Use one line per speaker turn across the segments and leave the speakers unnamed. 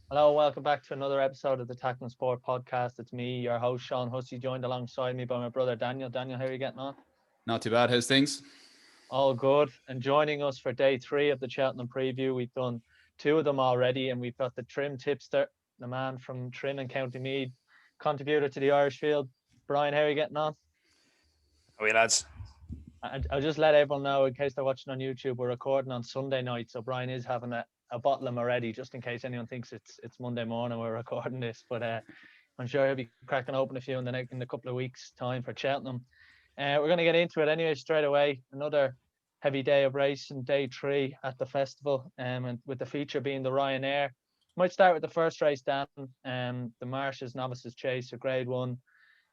Hello, welcome back to another episode of the Tackling Sport podcast. It's me, your host, Sean Hussey, joined alongside me by my brother Daniel. Daniel, how are you getting on?
Not too bad. How's things?
All good. And joining us for day three of the Cheltenham preview, we've done two of them already, and we've got the Trim tipster, the man from Trim and County Meath, contributor to the Irish Field. Brian, how are you getting on?
How are you, lads?
I'll just let everyone know, in case they're watching on YouTube, we're recording on Sunday night, so Brian is having a bottle of him already, just in case anyone thinks it's Monday morning we're recording this. But I'm sure he'll be cracking open a few in a couple of weeks' time for Cheltenham. We're going to get into it anyway straight away. Another heavy day of racing, day three at the festival, and with the feature being the Ryanair. Might start with the first race, Dan. The Marsh's Novices Chase, a Grade One.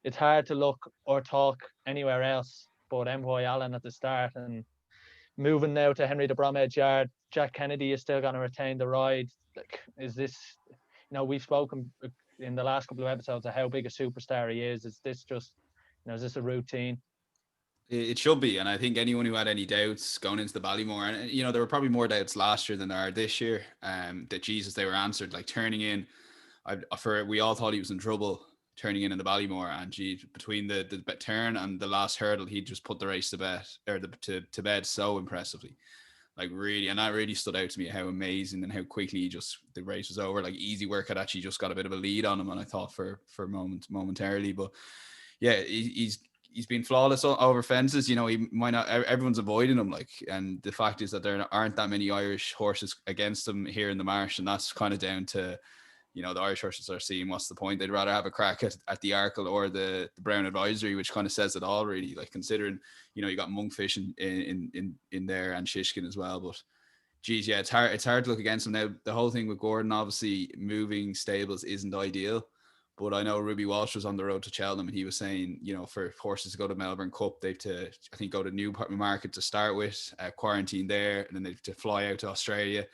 It's hard to look or talk anywhere else but Envoy Allen at the start, and moving now to Henry de Bromhead's yard. Jack Kennedy is still going to retain the ride. Like, is this? We've spoken in the last couple of episodes of how big a superstar he is. Is this just, is this a routine?
It should be, and I think anyone who had any doubts going into the Ballymore, and there were probably more doubts last year than there are this year. That Jesus, they were answered. Like turning in, we all thought he was in trouble turning in the Ballymore, and between the turn and the last hurdle, he just put the race to bed to bed so impressively, like really, and that really stood out to me how amazing and how quickly the race was over. Like Easy Work had actually just got a bit of a lead on him, and I thought for momentarily, but yeah, he's been flawless over fences. He might not. Everyone's avoiding him, and the fact is that there aren't that many Irish horses against him here in the Marsh, and that's kind of down to, the Irish horses are seeing what's the point. They'd rather have a crack at the Arkle or the Brown Advisory, which kind of says it all, really. Like considering, you got Monkfish in there and Shishkin as well, but. Geez, yeah, it's hard to look against him now. The whole thing with Gordon, obviously, moving stables isn't ideal. But I know Ruby Walsh was on the road to Cheltenham, and he was saying, for horses to go to Melbourne Cup, they've to, I think, go to Newmarket to start with, quarantine there, and then they've to fly out to Australia,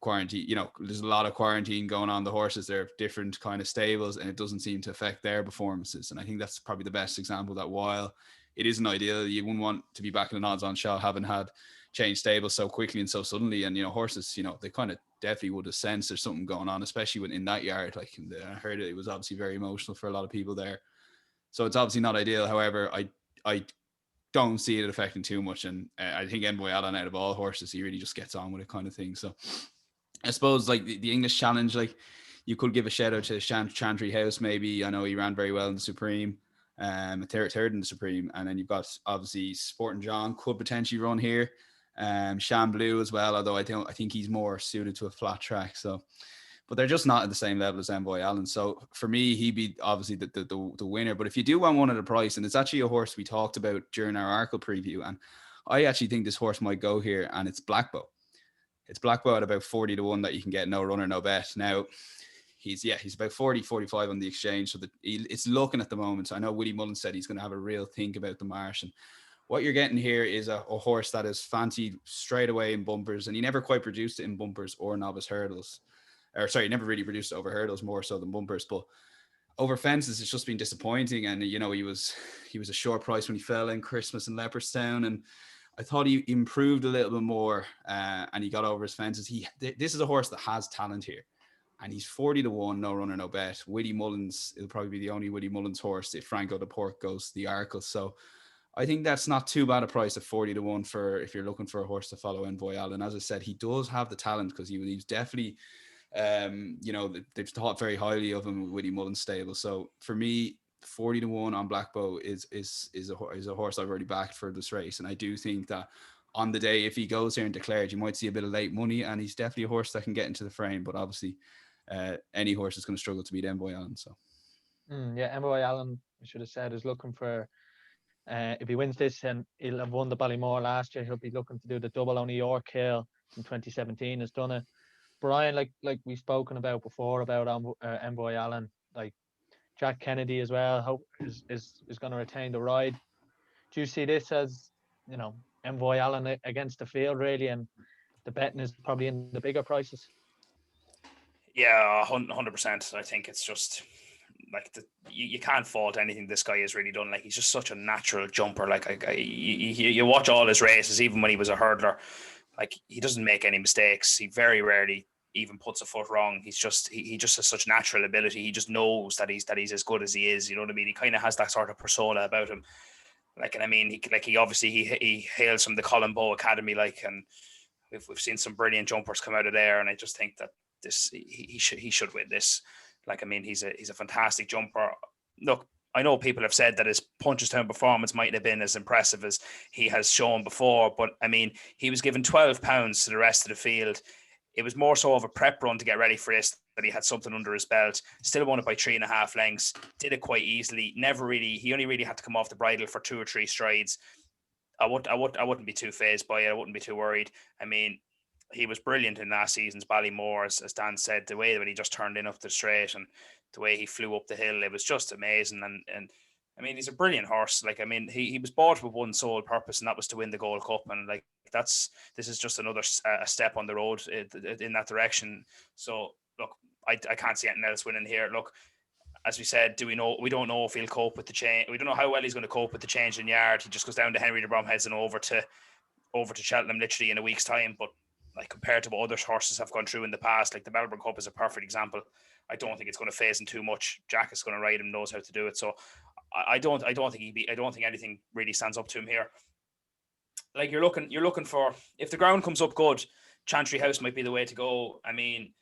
quarantine. There's a lot of quarantine going on. The horses, they're different kind of stables, and it doesn't seem to affect their performances. And I think that's probably the best example that while it isn't ideal, you wouldn't want to be back in an odds-on shot having had change stables so quickly and so suddenly. And horses, they kind of definitely would have sensed there's something going on, especially when in that yard. Like I heard it was obviously very emotional for a lot of people there, so it's obviously not ideal. However, I don't see it affecting too much, and I think Envoy Allen, out of all horses, he really just gets on with it, kind of thing. So I suppose like the English Challenge, like you could give a shout out to Chantry House. Maybe I know he ran very well in the Supreme, third in the Supreme, and then you've got obviously Sporting John could potentially run here. Sham Blue as well, although I think he's more suited to a flat track. So, but they're just not at the same level as Envoy Allen. So for me, he'd be obviously the winner. But if you do want one at a price, and it's actually a horse we talked about during our Arkle preview, and I actually think this horse might go here, and it's Blackbow. It's Blackbow at about 40-1 that you can get, no runner, no bet. Now, he's about 40, 45 on the exchange. So it's looking at the moment. So I know Willie Mullins said he's going to have a real think about the Marsh, and what you're getting here is a horse that is fancied straight away in bumpers, and he never quite produced it in bumpers or novice hurdles. He never really produced it over hurdles, more so than bumpers. But over fences, it's just been disappointing. And he was a short price when he fell in Christmas in Leopardstown, and I thought he improved a little bit more, and he got over his fences. This is a horse that has talent here, and he's 40-1, no runner, no bet. Willie Mullins, it'll probably be the only Willie Mullins horse if Franco de Port goes to the Arkle. So I think that's not too bad a price of 40-1 for if you're looking for a horse to follow Envoy Allen. As I said, he does have the talent because he's definitely, they've thought very highly of him with Willie Mullins stable. So for me, 40-1 on Blackbow is a horse I've already backed for this race, and I do think that on the day, if he goes here and declared, you might see a bit of late money, and he's definitely a horse that can get into the frame. But obviously, any horse is going to struggle to beat Envoy Allen. So
Yeah, Envoy Allen, I should have said, is looking for. If he wins this, and he'll have won the Ballymore last year, he'll be looking to do the double. Only York Hill in 2017 has done it. Brian, like we've spoken about before about Envoy Allen, like Jack Kennedy as well, is going to retain the ride. Do you see this as, Envoy Allen against the field really, and the betting is probably in the bigger prices?
Yeah, 100%. I think it's just like you can't fault anything this guy has really done. Like he's just such a natural jumper. Like you watch all his races, even when he was a hurdler, like he doesn't make any mistakes. He very rarely even puts a foot wrong. He just has such natural ability. He just knows that he's as good as he is. You know what I mean? He kind of has that sort of persona about him. Like, and I mean, he obviously he hails from the Colombo Academy, like, and we've seen some brilliant jumpers come out of there. And I just think that he should win this. Like, I mean, he's a fantastic jumper. Look, I know people have said that his Punchestown performance mightn't have been as impressive as he has shown before, but I mean, he was given £12 to the rest of the field. It was more so of a prep run to get ready for this, that he had something under his belt. Still won it by 3.5 lengths. Did it quite easily. He only really had to come off the bridle for 2 or 3 strides. I wouldn't be too phased by it. I wouldn't be too worried. I mean, he was brilliant in last season's Ballymore, as Dan said. The way that he just turned in up the straight and the way he flew up the hill, it was just amazing. And I mean, he's a brilliant horse. Like, I mean, he was bought with one sole purpose, and that was to win the Gold Cup. And like, this is just another step on the road in that direction. So look, I can't see anything else winning here. Look, as we said, we don't know if he'll cope with the change. We don't know how well he's going to cope with the change in yard. He just goes down to Henry de Bromheads and over to Cheltenham literally in a week's time. But like, compared to what other horses have gone through in the past, like the Melbourne Cup is a perfect example. I don't think it's going to phase him too much. Jack is going to ride him, knows how to do it. So I don't think anything really stands up to him here. Like, you're looking for, if the ground comes up good, Chantry House might be the way to go. I mean,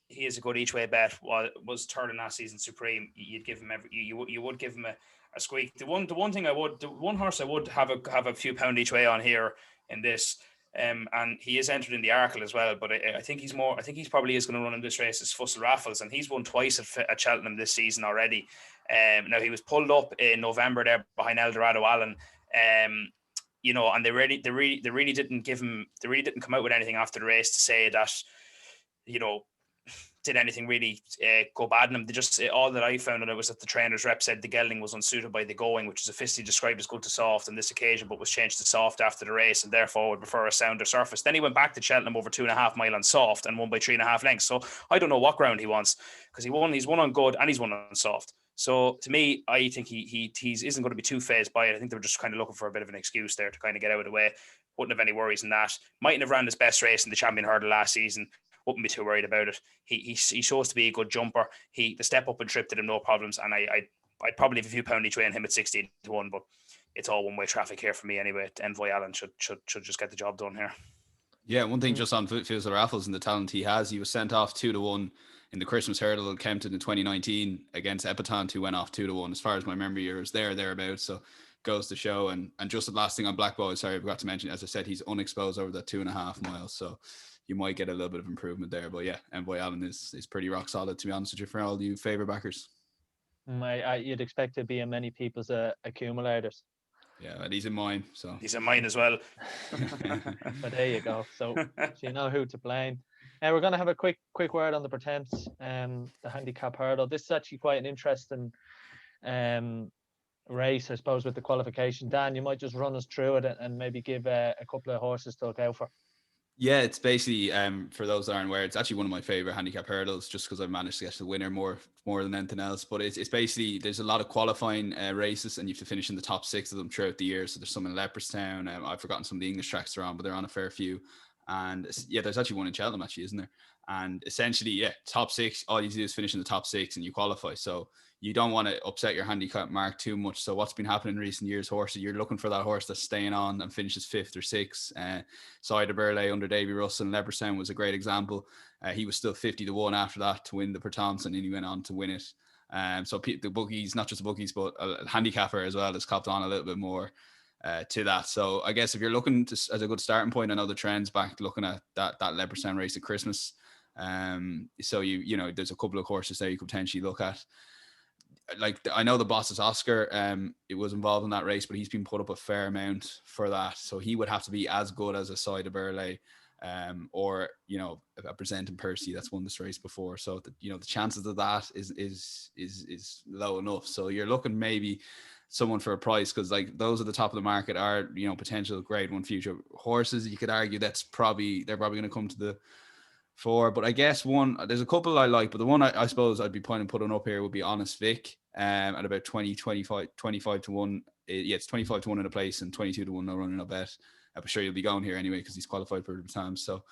he is a good each way bet. Was third in last season Supreme. You'd give him you would give him a squeak. The one horse I would have a few pound each way on here in this. And he is entered in the Arkle as well, but I think he's probably is going to run in this race as Fussell Raffles, and he's won twice at Cheltenham this season already. Now he was pulled up in November there behind Eldorado Allen, you know, and they really didn't come out with anything after the race to say that, you know, did anything really go bad in him. They just, all that I found on it was that the trainer's rep said the gelding was unsuited by the going, which is officially described as good to soft on this occasion, but was changed to soft after the race and therefore would prefer a sounder surface. Then he went back to Cheltenham over 2.5 mile on soft and won by 3.5 lengths. So I don't know what ground he wants, because he's won on good and he's won on soft. So to me, I think he isn't going to be too phased by it. I think they were just kind of looking for a bit of an excuse there to kind of get out of the way. Wouldn't have any worries in that. Mightn't have ran his best race in the Champion Hurdle last season. Wouldn't be too worried about it. He shows to be a good jumper. The step up and trip did him no problems, and I'd probably have a few pound each way on him at 16 to 1, but it's all one way traffic here for me anyway. Envoy Allen should just get the job done here.
Yeah, one thing just on Fussell Raffles and the talent he has, he was sent off 2 to 1 in the Christmas Hurdle at Kempton in 2019 against Epatante, who went off 2 to 1. As far as my memory is, thereabouts. So goes to show. And just the last thing on Black Boy, sorry, I forgot to mention, as I said, he's unexposed over that 2.5 miles. So you might get a little bit of improvement there. But yeah, Envoy Allen is pretty rock solid, to be honest with you, for all you favourite backers.
You'd expect to be in many people's accumulators.
Yeah, and he's in mine. So
he's in mine as well.
But there you go. So you know who to blame. We're going to have a quick word on the Pertemps, the Handicap Hurdle. This is actually quite an interesting race, I suppose, with the qualification. Dan, you might just run us through it and maybe give a couple of horses to look out for.
Yeah, it's basically, for those that aren't aware, it's actually one of my favorite handicap hurdles, just because I managed to get to the winner more than anything else. But it's basically, there's a lot of qualifying races, and you have to finish in the top 6 of them throughout the year. So there's some in Leopardstown. I've forgotten some of the English tracks they're on, but they're on a fair few. And yeah, there's actually one in Cheltenham, actually, isn't there? And essentially, yeah, top 6, all you do is finish in the top 6 and you qualify. So you don't want to upset your handicap mark too much. So what's been happening in recent years, horses, you're looking for that horse that's staying on and finishes 5th or 6th. Cider Burley under Davy Russell and Leopardstown was a great example. He was still 50 to 1 after that to win the Pertemps, and then he went on to win it. So the bookies, not just the bookies, but a handicapper as well, has copped on a little bit more to that. So I guess if you're looking to, as a good starting point, I know the trend's back looking at that Leopardstown race at Christmas. So you know, there's a couple of horses there you could potentially look at. Like, I know the Boss's Oscar, it was involved in that race, but he's been put up a fair amount for that. So he would have to be as good as a Cider Burley, or, you know, a Presenting Percy that's won this race before. So you know, the chances of that is low enough. So you're looking maybe someone for a price, because like those at the top of the market are, you know, potential grade 1 future horses. You could argue they're probably going to come to the fore. But I guess there's a couple I like, but the one I suppose I'd be putting up here would be Honest Vic, at about 25 to 1. Yeah, it's 25 to 1 in a place and 22 to 1 no running, I bet. I'm sure you'll be going here anyway because he's qualified for the Pertemps. So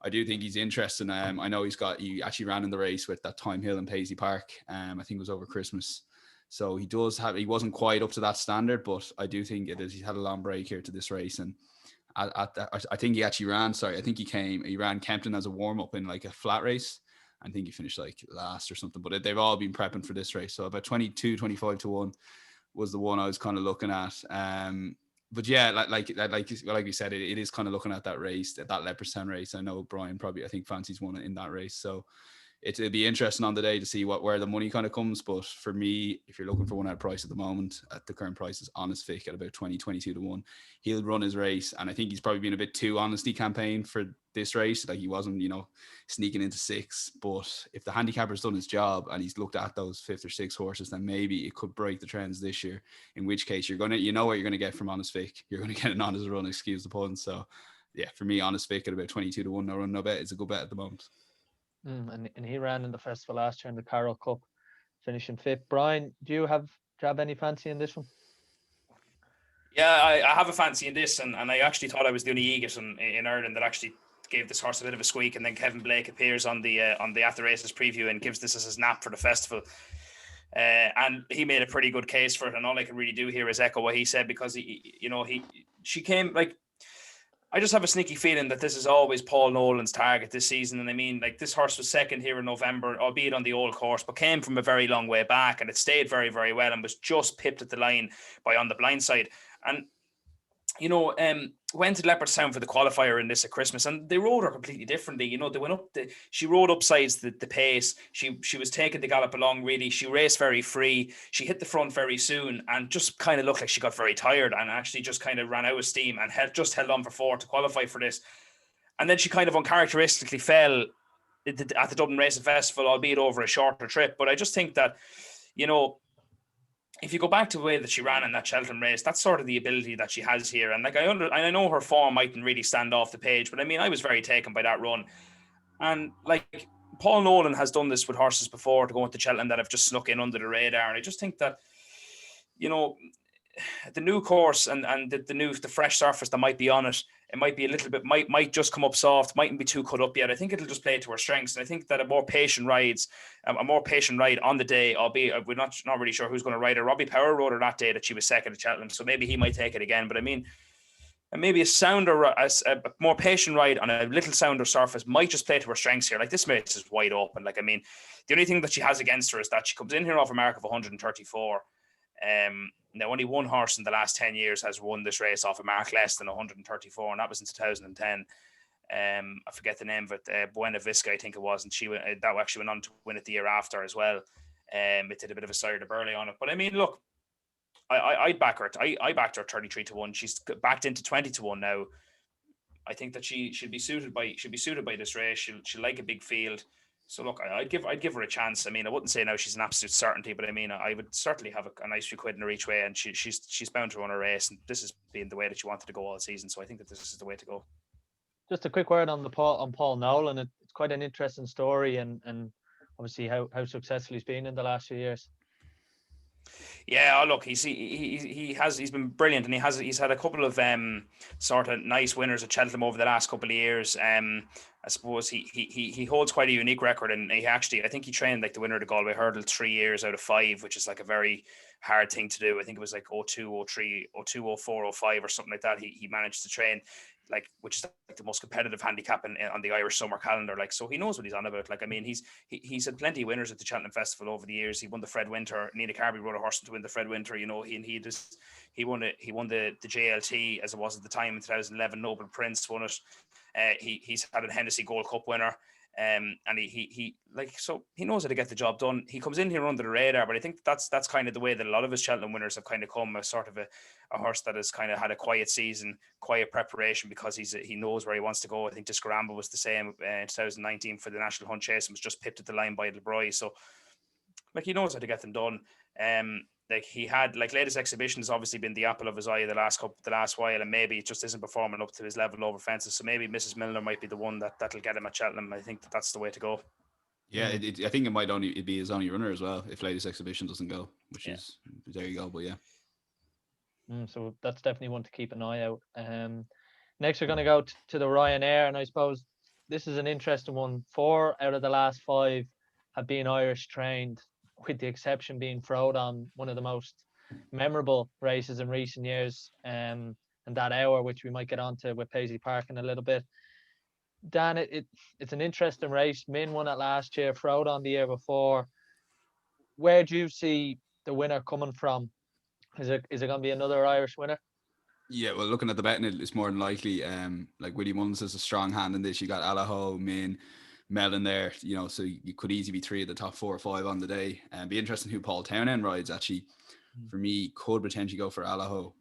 I do think he's interesting. I know he actually ran in the race with that Time Hill in Paisley Park. I think it was over Christmas. So he wasn't quite up to that standard, but I do think it is. He's had a long break here to this race. And I think he actually ran, he ran Kempton as a warm up in like a flat race. I think he finished like last or something, but they've all been prepping for this race. So about 22, 25 to 1 was the one I was kind of looking at. But yeah, like we said, it is kind of looking at that race, that Leopardstown race. I know Brian I think fancies one in that race. So it'll be interesting on the day to see where the money kind of comes. But for me, if you're looking for one at price at the moment, at the current price is Honest Vic at about 20, 22 to 1. He'll run his race. And I think he's probably been a bit too honesty campaign for this race. Like he wasn't, sneaking into 6. But if the handicapper's done his job and he's looked at those 5th or 6th horses, then maybe it could break the trends this year. In which case what you're going to get from Honest Vic. You're going to get an honest run, excuse the pun. So yeah, for me, Honest Vic at about 22 to 1, no run, no bet is a good bet at the moment.
And he ran in the festival last year in the Carroll Cup, finishing 5th. Brian, do you have any fancy in this one?
Yeah, I have a fancy in this, and I actually thought I was the only EGIT in Ireland that actually gave this horse a bit of a squeak, and then Kevin Blake appears on the after races preview and gives this as his nap for the festival. And he made a pretty good case for it, and all I can really do here is echo what he said, because she came like, I just have a sneaky feeling that this is always Paul Nolan's target this season. And I mean, like, this horse was second here in November, albeit on the old course, but came from a very long way back, and it stayed very, very well and was just pipped at the line by On the Blind Side. And went to Leopardstown for the qualifier in this at Christmas, and they rode her completely differently. They went up she rode upsides the pace. She was taking the gallop along really. She raced very free. She hit the front very soon and just kind of looked like she got very tired and actually just kind of ran out of steam and held on for 4 to qualify for this. And then she kind of uncharacteristically fell at the Dublin Racing Festival, albeit over a shorter trip. But I just think that, if you go back to the way that she ran in that Cheltenham race, that's sort of the ability that she has here. And like I know her form mightn't really stand off the page, but I mean, I was very taken by that run. And like, Paul Nolan has done this with horses before to go into Cheltenham that have just snuck in under the radar. And I just think that, the new course and the fresh surface that might be on it, it might be a little bit, might just come up soft, mightn't be too cut up yet. I think it'll just play to her strengths. And I think that a more patient ride on the day, albeit we're not really sure who's going to ride her. Robbie Power rode her that day that she was second at Cheltenham, so maybe he might take it again. But I mean, maybe a more patient ride on a little sounder surface might just play to her strengths here. Like, this race is wide open. Like, I mean, the only thing that she has against her is that she comes in here off a mark of 134. Now, only one horse in the last 10 years has won this race off a mark less than 134, and that was in 2010. I forget the name of it, Buena Vista, I think it was, and that actually went on to win it the year after as well. It did a bit of a sire de Burley on it. But I mean, look, I'd back her. I backed her 33 to 1. She's backed into 20 to 1 now. I think that she'll be suited by this race. She'll like a big field. So look, I'd give her a chance. I mean, I wouldn't say now she's an absolute certainty, but I mean, I would certainly have a nice few quid in her each way, and she's bound to run a race, and this has been the way that she wanted to go all season. So I think that this is the way to go.
Just a quick word on Paul Nolan. It's quite an interesting story, and obviously how successful he's been in the last few years.
Yeah, look, he's been brilliant, and he's had a couple of sort of nice winners at Cheltenham over the last couple of years. I suppose he holds quite a unique record, and I think he trained like the winner of the Galway Hurdle 3 years out of 5, which is like a very hard thing to do. I think it was like 02, 03, 02, 04, 05 or something like that. He managed to train, like, which is like the most competitive handicap on the Irish summer calendar. Like, so he knows what he's on about. Like, I mean, he's had plenty of winners at the Cheltenham Festival over the years. He won the Fred Winter. Nina Carby rode a horse to win the Fred Winter. He won the JLT as it was at the time in 2011. Noble Prince won it. He's had a Hennessy Gold Cup winner. And he knows how to get the job done. He comes in here under the radar, but I think that's kind of the way that a lot of his Cheltenham winners have kind of come, as sort of a horse that has kind of had a quiet season, quiet preparation, because he knows where he wants to go. I think Discaramble was the same in 2019 for the National Hunt Chase and was just pipped at the line by Delbroy. So like, he knows how to get them done. Like, he had, like, latest exhibition has obviously been the apple of his eye the last while, and maybe it just isn't performing up to his level over fences. So maybe Mrs. Milner might be the one that'll get him at Cheltenham. I think that's the way to go.
Yeah, I think it might only be his only runner as well if latest exhibition doesn't go, which is, there you go. But yeah.
So that's definitely one to keep an eye out. Next we're going to go to the Ryanair, and I suppose this is an interesting one. 4 out of the last 5 have been Irish trained, with the exception being Frodon, one of the most memorable races in recent years, and that hour, which we might get onto with Paisley Park in a little bit. Dan, it's an interesting race. Min won it last year, Frodon the year before. Where do you see the winner coming from? Is it going to be another Irish winner?
Yeah, well, looking at the betting, it's more than likely. Like Willie Mullins has a strong hand in this. You got Allaho, Min, Mellon there. So you could easily be 3 of the top 4 or 5 on the day. And be interesting who Paul Townend rides. Actually, for me, could potentially go for Allaho,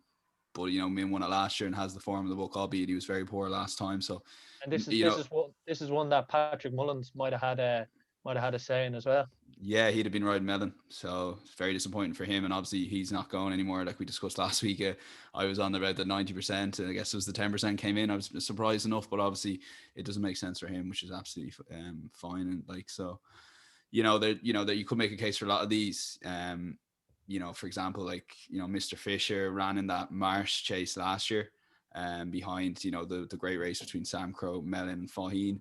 but Min won it last year and has the form of the book, albeit he was very poor last time. So,
and this is one that Patrick Mullins might have had a say in as well.
Yeah, he'd have been riding Mellon, so it's very disappointing for him. And obviously, he's not going anymore, like we discussed last week. I was on about the 90%, and I guess it was the 10% came in. I was surprised enough, but obviously, it doesn't make sense for him, which is absolutely fine. And that you could make a case for a lot of these. For example, Mr. Fisher ran in that Marsh chase last year, behind the great race between Sam Crowe, Mellon, and Faheen.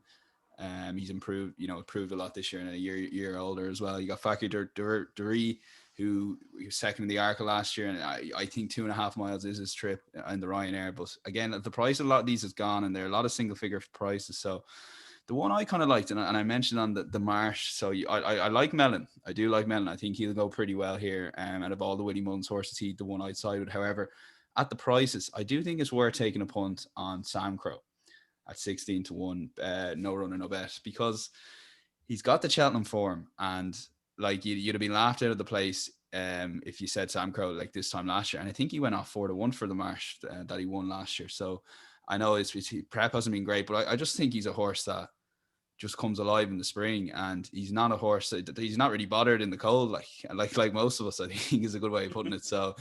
He's improved a lot this year, and a year older as well. You got Fakir Dury, who was second in the Arca last year, and I think 2.5 miles is his trip in the Ryanair. But again, the price of a lot of these is gone, and there are a lot of single figure prices. So the one I kind of liked, and I mentioned on the Marsh. So I like Mellon. I do like Mellon. I think he'll go pretty well here. Out of all the Willie Mullins horses, he's the one I'd side with. However, at the prices, I do think it's worth taking a punt on Sam Crowe at 16-1, no runner, no bet, because he's got the Cheltenham form, and you'd have been laughed out of the place if you said Sam Crowe like this time last year. And I think he went off 4-1 for the Marsh that he won last year. So I know his prep hasn't been great, but I just think he's a horse that just comes alive in the spring, and he's not a horse that he's not really bothered in the cold like most of us, I think is a good way of putting it. So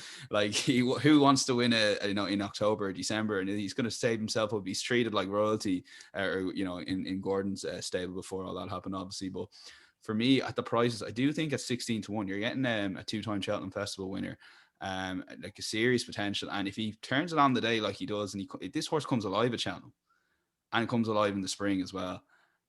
who wants to win in October or December, and he's going to save himself up. He's treated like royalty, in Gordon's stable before all that happened, obviously. But for me, at the prices, I do think at 16-1 you're getting a 2-time Cheltenham Festival winner, like a serious potential. And if he turns it on the day like he does, and this horse comes alive at Cheltenham and comes alive in the spring as well,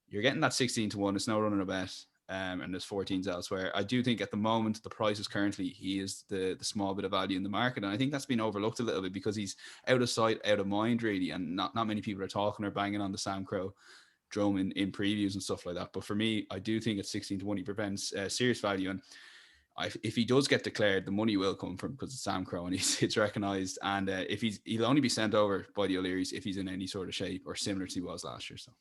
you're getting that 16-1. It's no running a bet, and there's 14s elsewhere. I do think at the moment, the prices currently, he is the small bit of value in the market, and I think that's been overlooked a little bit because he's out of sight, out of mind, really, and not many people are talking or banging on the Sam Crowe drum in previews and stuff like that. But for me, I do think at 16-1 he prevents serious value, and if he does get declared, the money will come from, because it's Sam Crowe and it's recognised, and he'll only be sent over by the O'Learys if he's in any sort of shape or similar to he was last year. So.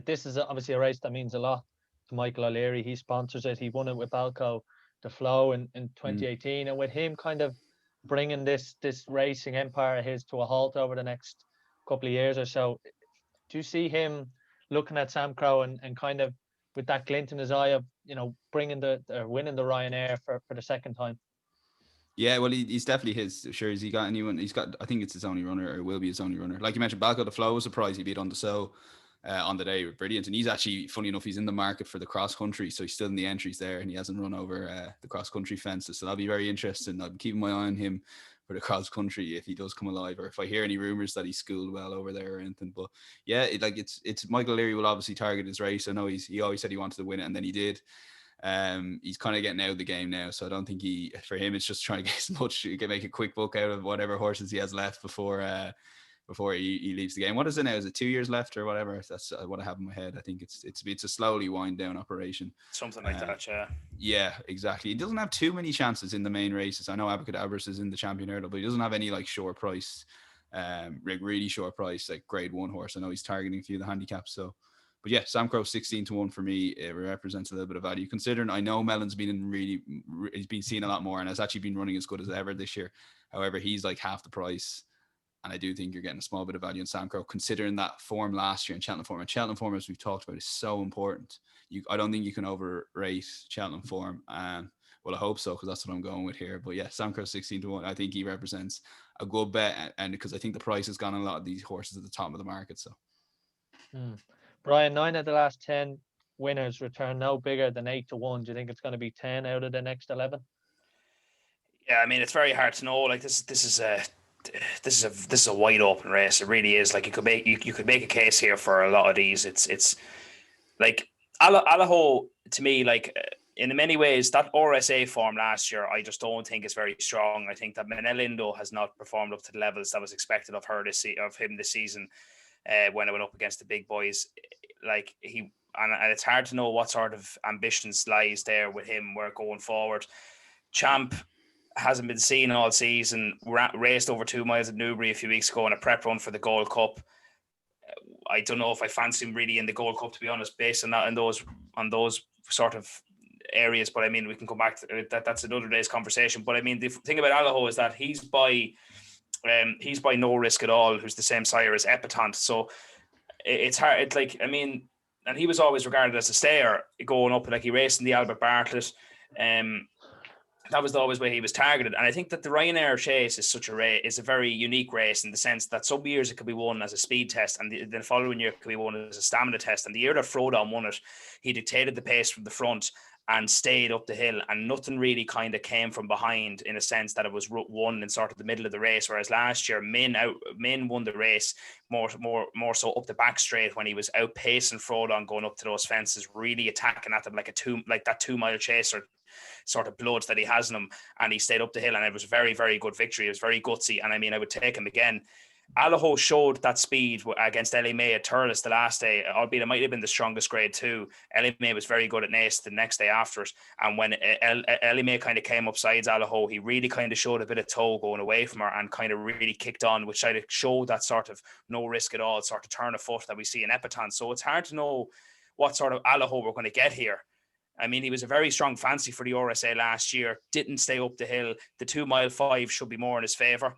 This is obviously a race that means a lot to Michael O'Leary. He sponsors it. He won it with Balco, the Flow in 2018, and with him kind of bringing this racing empire of his to a halt over the next couple of years or so. Do you see him looking at Sam Crowe and kind of with that glint in his eye of winning the Ryanair for the second time?
Yeah, well, he's definitely his. Sure, has he got anyone? He's got. I think it's his only runner, or will be his only runner. Like you mentioned, Balco, the Flow was surprised he beat on the So. On the day, brilliant. And he's actually, funny enough, he's in the market for the cross country, so he's still in the entries there, and he hasn't run over the cross country fences, so that'll be very interesting. I'm keeping my eye on him for the cross country if he does come alive, or if I hear any rumors that he's schooled well over there or anything. But yeah, it's Michael Leary will obviously target his race. I know he always said he wanted to win it, and then he did. He's kind of getting out of the game now, so I don't think for him it's just trying to get as much, make a quick book out of whatever horses he has left before he leaves the game. What is it now? Is it 2 years left or whatever? That's what I have in my head. I think it's a slowly wind down operation.
Something like that, yeah.
Yeah, exactly. He doesn't have too many chances in the main races. I know Abacadabras is in the Champion Hurdle, but he doesn't have any short price, really short price, like grade 1 horse. I know he's targeting a few of the handicaps. So, but yeah, Sam Crowe 16-1 for me. It represents a little bit of value, considering I know Mellon's he's been seen a lot more and has actually been running as good as ever this year. However, he's like half the price. And I do think you're getting a small bit of value in Sam Crowe, considering that form last year in Cheltenham form. And Cheltenham form, as we've talked about, is so important. I don't think you can overrate Cheltenham form. Well, I hope so, because that's what I'm going with here. But yeah, Sam Crowe 16-1. I think he represents a good bet, and because I think the price has gone on a lot of these horses at the top of the market. So,
Brian, 9 of the last 10 winners return no bigger than 8-1. Do you think it's going to be 10 out of the next 11?
Yeah, I mean, it's very hard to know. Like this is this is a wide open race. It really is. Like, you could make a case here for a lot of these. It's like Allaho, to me, like, in many ways, that RSA form last year, I just don't think is very strong. I think that Menelindo has not performed up to the levels that was expected of him this season. When I went up against the big boys, like and it's hard to know what sort of ambitions lies there with him. We're going forward. Champ hasn't been seen all season. Raced over 2 miles at Newbury a few weeks ago in a prep run for the Gold Cup. I don't know if I fancy him really in the Gold Cup, to be honest, based on that, on those sort of areas. But I mean, we can come back to that. That's another day's conversation. But I mean, the thing about Allaho is that he's by No Risk at All, who's the same sire as Pertemps. So it's hard. It's like, I mean, and he was always regarded as a stayer going up. Like, he raced in the Albert Bartlett. That was always where he was targeted. And I think that the Ryanair chase is a very unique race, in the sense that some years it could be won as a speed test, and the following year it could be won as a stamina test. And the year that Frodon won it, he dictated the pace from the front and stayed up the hill, and nothing really kind of came from behind, in a sense that it was won in sort of the middle of the race. Whereas last year, Min won the race more so up the back straight, when he was outpacing Frodon going up to those fences, really attacking at them like that 2 mile chaser sort of blood that he has in him, and he stayed up the hill, and it was a very, very good victory. It was very gutsy, and I mean, I would take him again. Allaho showed that speed against Ellie May at Thurles the last day, albeit it might have been the strongest grade too. Ellie May was very good at Naas the next day after it, and when Ellie May kind of came up sides Allaho, he really kind of showed a bit of toe going away from her, and kind of really kicked on, which kind of showed that sort of no risk at all, sort of turn of foot that we see in Pertemps. So it's hard to know what sort of Allaho we're going to get here. I mean, he was a very strong fancy for the RSA last year, didn't stay up the hill. The 2 mile 5 should be more in his favour.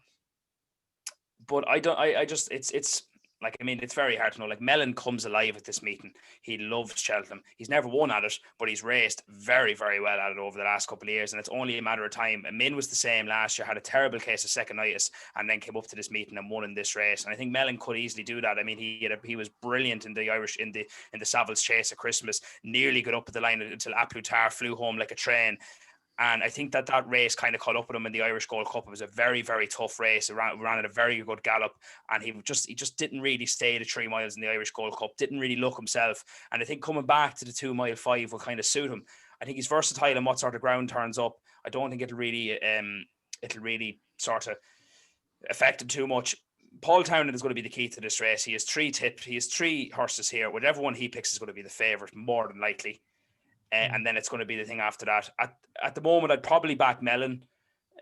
But it's like, I mean, it's very hard to know. Like, Mellon comes alive at this meeting. He loves Cheltenham. He's never won at it, but he's raced very, very well at it over the last couple of years, and it's only a matter of time. Min was the same last year, had a terrible case of secondinitis, and then came up to this meeting and won in this race. And I think Mellon could easily do that. I mean, he was brilliant in the Irish in the Savills chase at Christmas. Nearly got up at the line until Aplutar flew home like a train. And I think that race kind of caught up with him in the Irish Gold Cup. It was a very, very tough race. It ran at a very good gallop, and he just didn't really stay the 3 miles in the Irish Gold Cup. Didn't really look himself. And I think coming back to the 2 mile 5 will kind of suit him. I think he's versatile in what sort of ground turns up. I don't think it'll really sort of affect him too much. Paul Townend is going to be the key to this race. He has 3 tipped. He has 3 horses here. Whichever one he picks is going to be the favourite, more than likely. And then it's going to be the thing after that. At the moment, I'd probably back Mellon,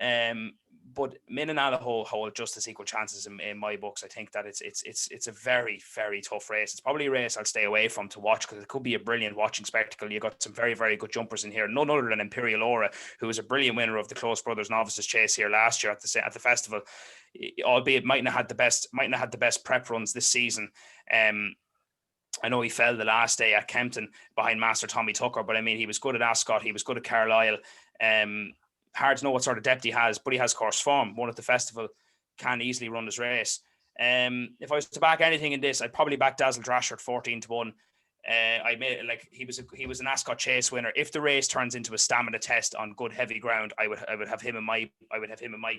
but Min and Allaho hold just as equal chances in my books. I think that it's a very, very tough race. It's probably a race I'll stay away from to watch, because it could be a brilliant watching spectacle. You got some very, very good jumpers in here. None other than Imperial Aura, who was a brilliant winner of the Close Brothers Novices chase here last year at the festival, albeit mightn't have had the best prep runs this season. I know he fell the last day at Kempton behind Master Tommy Tucker, but I mean, he was good at Ascot. He was good at Carlisle. Hard to know what sort of depth he has, but he has course form. Won at the festival, can easily run his race. If I was to back anything in this, I'd probably back Dazzle Drasher at 14-1. He was an Ascot chase winner. If the race turns into a stamina test on good heavy ground, I would have him in my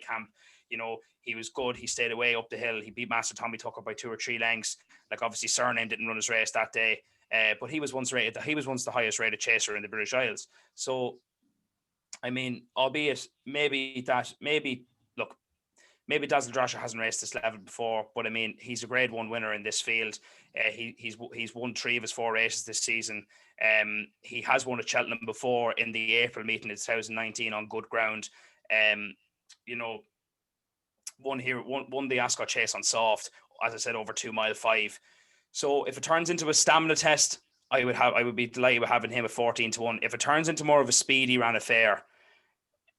camp. You know, he was good. He stayed away up the hill. He beat Master Tommy Tucker by 2 or 3 lengths. Like, obviously Surname didn't run his race that day, but he was once the highest rated chaser in the British Isles. So, I mean, albeit maybe Dazzle Drasher hasn't raced this level before, but I mean, he's a grade 1 winner in this field. He's won 3 of his 4 races this season. He has won at Cheltenham before in the April meeting in 2019 on good ground. Won the Ascot chase on soft, as I said, over 2 mile 5. So if it turns into a stamina test, I would be delighted with having him at 14-1. If it turns into more of a speedy ran affair,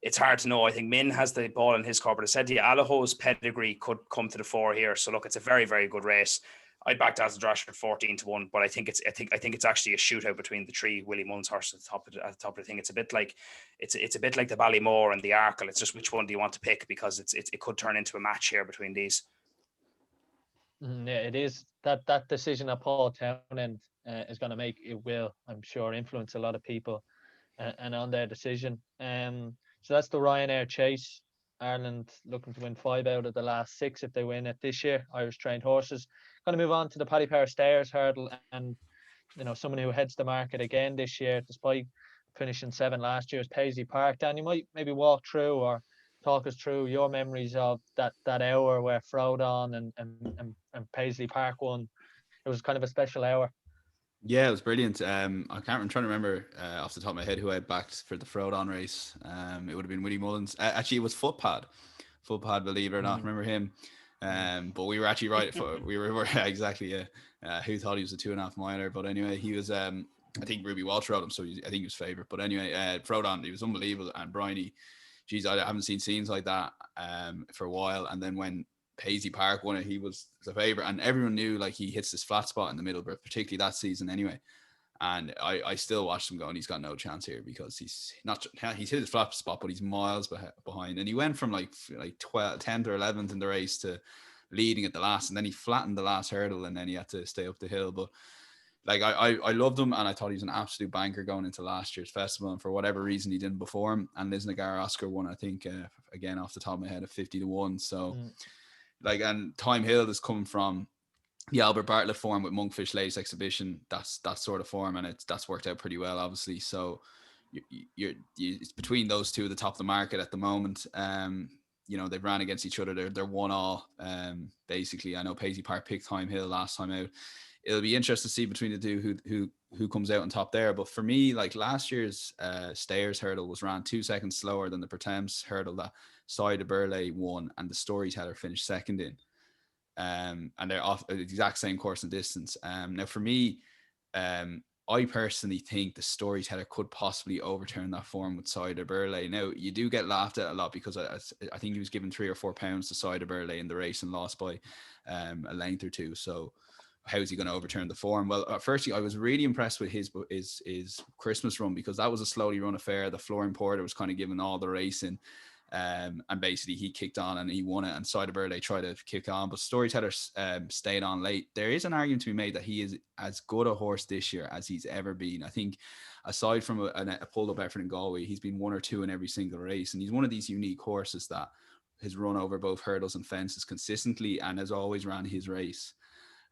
it's hard to know. I think Min has the ball in his court, but I said to you, Allaho's pedigree could come to the fore here. So look, it's a very, very good race. I'd back Dazzle Drasher at 14-1, but I think it's actually a shootout between the 3 Willie Mullins horses at the top of the thing. It's a bit like the Ballymore and the Arkle. It's just which one do you want to pick, because it could turn into a match here between these.
Yeah, it is. That decision that Paul Townend is going to make, it will, I'm sure, influence a lot of people and on their decision. So that's the Ryanair chase. Ireland looking to win 5 out of the last 6 if they win it this year. Irish trained horses. Going to move on to the Paddy Power Stayers Hurdle, and someone who heads the market again this year, despite finishing 7 last year, is Paisley Park. Dan, you might maybe walk through or talk us through your memories of that hour where Frodon and Paisley Park won. It was kind of a special hour.
Yeah, it was brilliant. I'm trying to remember off the top of my head who I backed for the Frodon race. It would have been Willie Mullins. Actually, it was Footpad, believe it or not. Remember him? But we were actually right. We were exactly. Yeah. Who thought he was a 2.5 miler? But anyway, he was. I think Ruby Walsh rode him, so I think he was favourite. But anyway, Frodon, he was unbelievable. And Bryony, geez, I haven't seen scenes like that for a while. And then when Paisley Park won it, he was a favourite, and everyone knew like he hits this flat spot in the middle, but particularly that season anyway. And I still watched him going, he's got no chance here, because he's hit his flat spot, but he's miles behind. And he went from like 10th or 11th in the race to leading at the last, and then he flattened the last hurdle, and then he had to stay up the hill. But like I loved him, and I thought he was an absolute banker going into last year's festival. And for whatever reason, he didn't perform. And Lisnagar Oscar won, I think, again off the top of my head, at 50-1. So. Like, and Time Hill is coming from the Albert Bartlett form with Monkfish Lace Exhibition. That's that sort of form, and that's worked out pretty well, obviously. So it's between those two at the top of the market at the moment. They've ran against each other. They're 1-1. Basically, I know Paisley Park picked Time Hill last time out. It'll be interesting to see between the two who comes out on top there. But for me, like last year's Stayers Hurdle was ran 2 seconds slower than the Pertemps Hurdle that Side of Burley won and the Storyteller finished second in. And they're off the exact same course and distance. Now for me, I personally think the Storyteller could possibly overturn that form with Side of Burley. Now, you do get laughed at a lot because I think he was given 3 or 4 pounds to Side of Burley in the race and lost by a length or two. So how is he going to overturn the form? Well, firstly, I was really impressed with his Christmas run, because that was a slowly run affair. The Flooring Porter was kind of given all the racing. And basically he kicked on and he won it, and Side of Burley tried to kick on, but Storyteller stayed on late. There is an argument to be made that he is as good a horse this year as he's ever been. I think aside from a pulled up effort in Galway, he's been 1 or 2 in every single race, and he's one of these unique horses that has run over both hurdles and fences consistently and has always ran his race.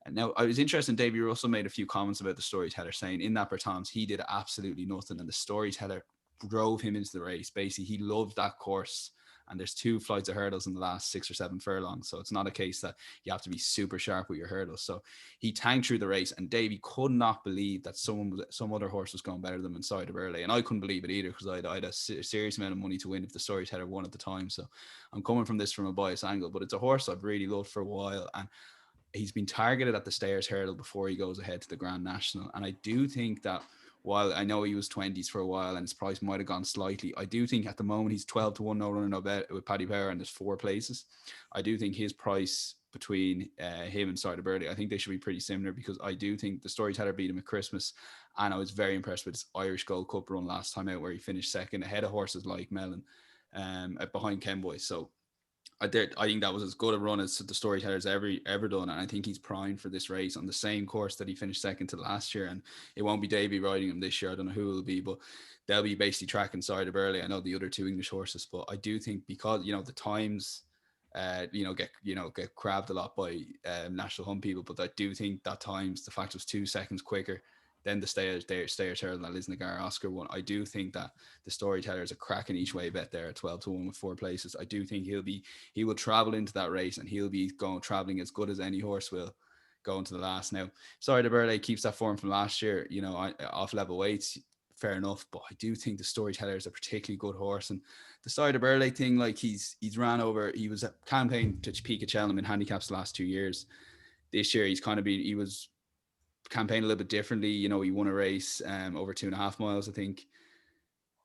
And now I was interested, Davey Russell made a few comments about the Storyteller, saying in that Pertemps he did absolutely nothing, and the Storyteller drove him into the race. Basically, he loved that course, and there's 2 flights of hurdles in the last 6 or 7 furlongs, so it's not a case that you have to be super sharp with your hurdles. So he tanked through the race, and Davey could not believe that some other horse was going better than him inside of early, and I couldn't believe it either, because I had a serious amount of money to win if the Storyteller won at the time. So I'm coming from this from a biased angle, but it's a horse I've really loved for a while, and he's been targeted at the Stayers Hurdle before he goes ahead to the Grand National. And I do think that while I know he was 20s for a while and his price might have gone slightly, I do think at the moment he's 12-1 no runner no bet with Paddy Power, and there's 4 places. I do think his price between him and Side of Birdie, I think they should be pretty similar, because I do think the Storyteller beat him at Christmas, and I was very impressed with his Irish Gold Cup run last time out, where he finished second ahead of horses like Mellon, behind Kenboy. So I think that was as good a run as the Storyteller's ever done, and I think he's primed for this race on the same course that he finished second to last year. And it won't be Davey riding him this year. I don't know who it will be, but they'll be basically tracking Side of Early. I know the other 2 English horses, but I do think because the times get crabbed a lot by National Hunt people, but I do think that times the fact it was 2 seconds quicker than the Stayers Hurdle that Lisnagar Oscar won. I do think that the Storyteller is a cracking each way bet there at 12-1 with 4 places. I do think he will travel into that race, and he'll be traveling as good as any horse will going to the last. Now, Side of Burley keeps that form from last year, off level weights, fair enough, but I do think the Storyteller is a particularly good horse. And the Side of Burley thing, like he's ran over, he was a campaign to peak at Cheltenham in handicaps the last 2 years. This year he was campaign a little bit differently. He won a race over 2.5 miles. I think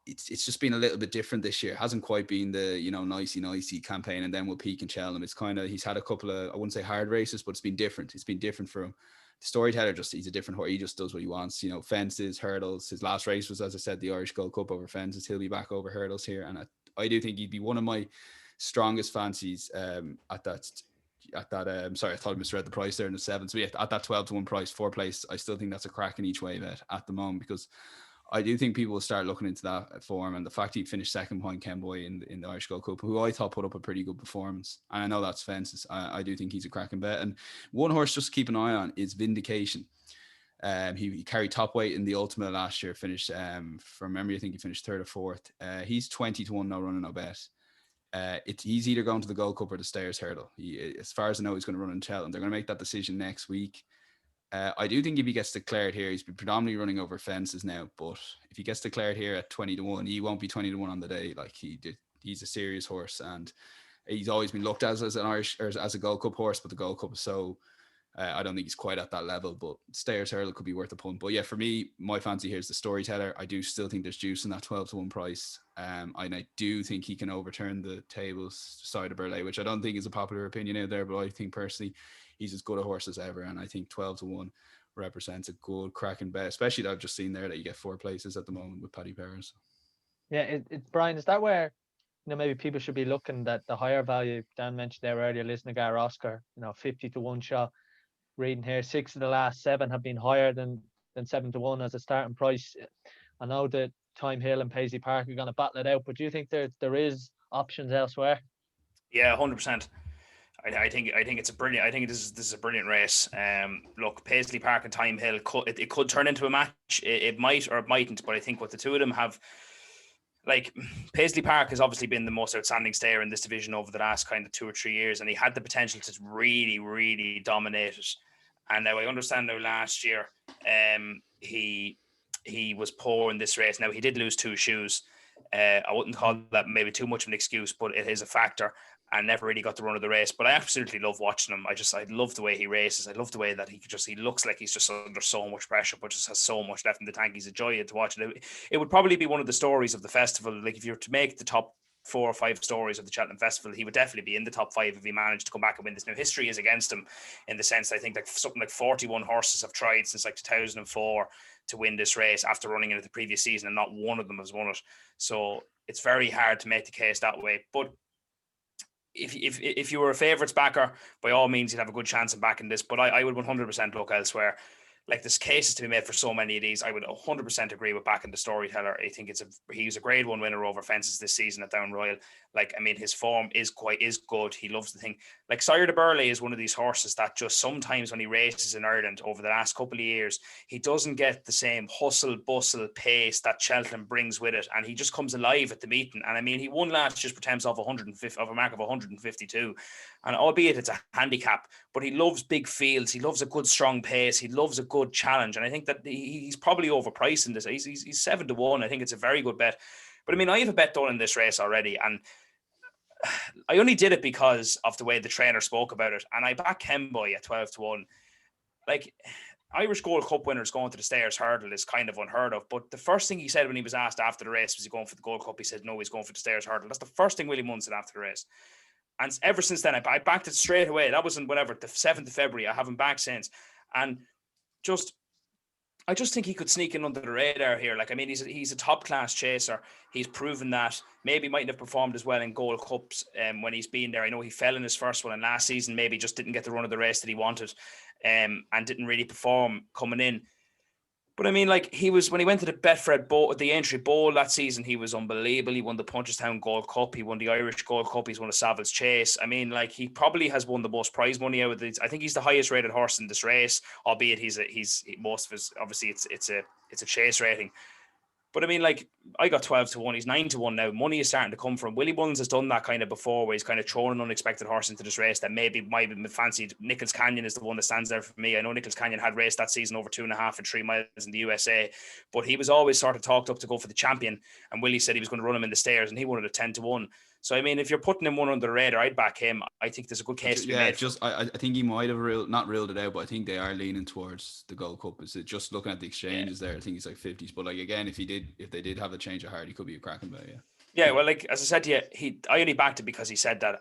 it's just been a little bit different this year. It hasn't quite been the nicey campaign, and then we'll peak in Cheltenham. It's kind of, he's had a couple of, I wouldn't say hard races, but it's been different for him. The Storyteller, he's a different horse. He just does what he wants, fences, hurdles. His last race was, as I said, the Irish Gold Cup over fences. He'll be back over hurdles here, and I do think he'd be one of my strongest fancies at that. Sorry, I thought I misread the price there in the 7. So yeah, at that 12-1 price, 4 place, I still think that's a cracking each way bet at the moment, because I do think people will start looking into that form, and the fact he finished second behind Kenboy in the Irish Gold Cup, who I thought put up a pretty good performance. And I know that's fences. I do think he's a cracking bet. And one horse just to keep an eye on is Vindication. He carried top weight in the Ultimate last year, finished, from memory, I think he finished third or fourth. He's 20-1, no running, no bet. He's either going to the Gold Cup or the Stayers Hurdle. As far as I know, he's going to run in Cheltenham. They're going to make that decision next week. I do think if he gets declared here, he's been predominantly running over fences now, but if he gets declared here at 20-1, he won't be 20-1 on the day. Like he's a serious horse, and he's always been looked at as an Irish or as a Gold Cup horse, but the Gold Cup is so I don't think he's quite at that level, but Stayers Hurdle could be worth a punt. But yeah, for me, my fancy here is the Storyteller. I do still think there's juice in that 12-1 price. And I do think he can overturn the tables side of Burley, which I don't think is a popular opinion out there, but I think personally he's as good a horse as ever. And I think 12-1 represents a good cracking bet, especially that I've just seen there that you get 4 places at the moment with Paddy Powers.
Yeah, Brian, is that where, maybe people should be looking at the higher value? Dan mentioned there earlier, Lisnagar Oscar, 50-1 shot. Reading here, 6 of the last 7 have been higher than 7-1 as a starting price. I know that Time Hill and Paisley Park are going to battle it out, but do you think there is options elsewhere?
Yeah, 100%. I think it's a brilliant. I think this is a brilliant race. Look, Paisley Park and Time Hill it could turn into a match. It might or it mightn't, but I think what the two of them have. Like, Paisley Park has obviously been the most outstanding stayer in this division over the last kind of 2 or 3 years, and he had the potential to really, really dominate it. And now I understand now last year, he was poor in this race. Now he did lose 2 shoes. I wouldn't call that maybe too much of an excuse, but it is a factor. And never really got the run of the race. But I absolutely love watching him. I love the way he races. I love the way that he looks like he's just under so much pressure, but just has so much left in the tank. He's a joy to watch. It would probably be one of the stories of the festival. Like, if you were to make the top 4 or 5 stories of the Cheltenham Festival, he would definitely be in the top 5 if he managed to come back and win this. Now, history is against him in the sense, I think like something like 41 horses have tried since like 2004 to win this race after running in it the previous season, and not one of them has won it. So it's very hard to make the case that way. But if you were a favourites backer, by all means, you'd have a good chance of backing this. But I would 100% look elsewhere. Like, there's cases to be made for so many of these. I would 100% agree with backing the Storyteller. I think he's a grade 1 winner over fences this season at Down Royal. Like, I mean, his form is good. He loves the thing. Like, Sire de Burley is one of these horses that just sometimes when he races in Ireland over the last couple of years, he doesn't get the same hustle, bustle, pace that Cheltenham brings with it. And he just comes alive at the meeting. And I mean, he won last year's Pertemps off a mark of 152. And albeit it's a handicap, but he loves big fields. He loves a good strong pace. He loves a good challenge. And I think that he's probably overpriced in this. He's 7-1. I think it's a very good bet. But I mean, I have a bet done in this race already, and I only did it because of the way the trainer spoke about it. And I back Kenboy at 12-1. Like, Irish Gold Cup winners going to the Stayers Hurdle is kind of unheard of. But the first thing he said when he was asked after the race, was he going for the Gold Cup? He said, no, he's going for the Stayers Hurdle. That's the first thing Willie Mullins said after the race. And ever since then, I backed it straight away. That was in the 7th of February. I haven't backed since. And I just think he could sneak in under the radar here. Like, I mean, he's a top class chaser. He's proven that. Maybe mightn't have performed as well in Gold Cups when he's been there. I know he fell in his first one, and last season maybe just didn't get the run of the race that he wanted, and didn't really perform coming in. But I mean, like, when he went to the Betfred Bowl, the Entry Bowl that season, he was unbelievable. He won the Punchestown Gold Cup. He won the Irish Gold Cup. He's won the Savills Chase. I mean, like, he probably has won the most prize money out of these. I think he's the highest rated horse in this race, albeit he's most of his, obviously it's a chase rating. But I mean, like, I got 12-1. He's 9-1 now. Money is starting to come from. Willie Mullins has done that kind of before, where he's kind of thrown an unexpected horse into this race that maybe might be fancied. Nichols Canyon is the one that stands there for me. I know Nichols Canyon had raced that season over 2.5 and 3 miles in the USA, but he was always sort of talked up to go for the champion. And Willie said he was going to run him in the Stayers, and he won it at 10-1. So, I mean, if you're putting him one under the radar, I'd back him. I think there's a good case to be made.
I think he might have not ruled it out, but I think they are leaning towards the Gold Cup. Is it just looking at the exchanges there? I think he's like 50s. But, like, again, if they did have a change of heart, he could be a cracking bet, yeah.
Yeah, well, like, as I said to you, I only backed it because he said that